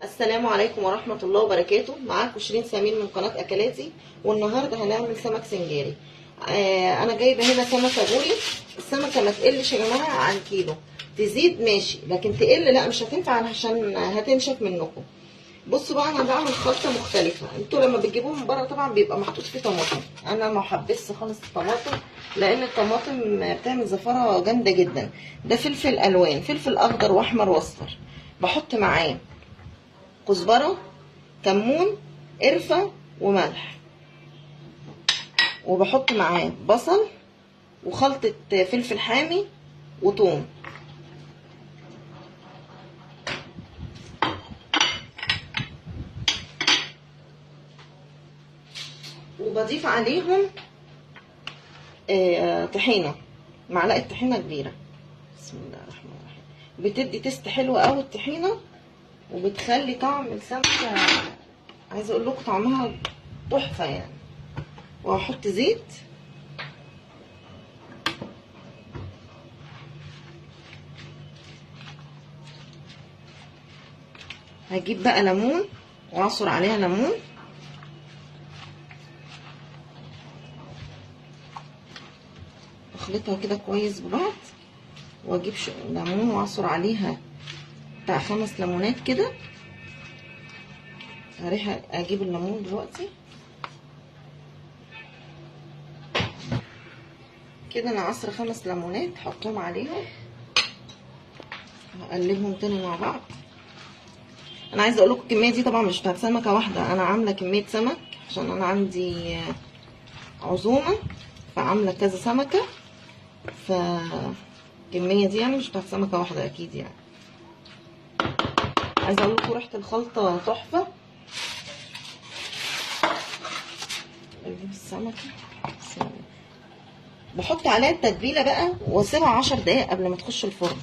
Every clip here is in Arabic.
السلام عليكم ورحمة الله وبركاته. معاكم شيرين سمير من قناة أكلاتي، والنهاردة هنعمل سمك سنجاري. أنا جايبة هنا سمكة بوري. السمكة ما تقلش يا جماعة عن كيلو، تزيد ماشي لكن تقل لا، مش هتنفع عشان هتنشف منكم. بصوا بقى، أنا بعمل خلطة مختلفة. انتوا لما بتجيبوه من بره طبعا بيبقى محطوط فيه طماطم، أنا ما حبسش خالص الطماطم لأن الطماطم بتعمل زفارة جامدة جدا. ده فلفل ألوان، فلفل أخضر وأحمر وأصفر. بحط معاه كزبرة، كمون، قرفة وملح، وبحط معاه بصل وخلطة فلفل حامي وثوم. وبضيف عليهم طحينة، معلقة طحينة كبيرة. بسم الله الرحمن الرحيم. بتدي تست حلوة قوي الطحينة، وبتخلي طعم السمكة، عايزه اقول لكم طعمها تحفه يعني. وهحط زيت، هجيب بقى ليمون واعصر عليها ليمون، اخلطها كده كويس ببعض، واجيب ليمون واعصر عليها بتاع 5 ليمونات كده. هريح اجيب الليمون دلوقتي كده. انا عصر 5 ليمونات هحطهم عليهم، هقلبهم تاني مع بعض. انا عايزه اقول لكم الكميه دي طبعا مش بتاعت سمكه واحده، انا عامله كميه سمك عشان انا عندي عزومه، فعامله كذا سمكه، فالكميه دي يعني مش بتاعت سمكه واحده اكيد يعني. عايزه اقول لكم ريحه الخلطه تحفه. اجيب السمكه، بحط عليها التتبيله بقى واسيبها 10 دقايق قبل ما تخش الفرن.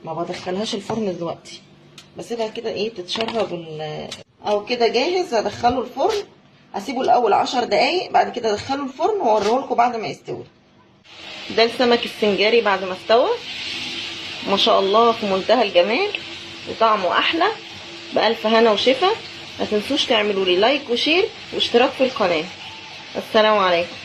ما بدخلهاش الفرن دلوقتي، بسيبها كده ايه تتشرب او كده جاهز. هدخله الفرن، اسيبه الاول 10 دقايق، بعد كده ادخله الفرن واوريه لكم بعد ما يستوي. ده السمك السنجاري بعد ما استوى، ما شاء الله في منتهى الجمال وطعمه احلى. بألف هنا وشفا. ما تنسوش تعملوا لي لايك وشير واشتراك في القناه. السلام عليكم.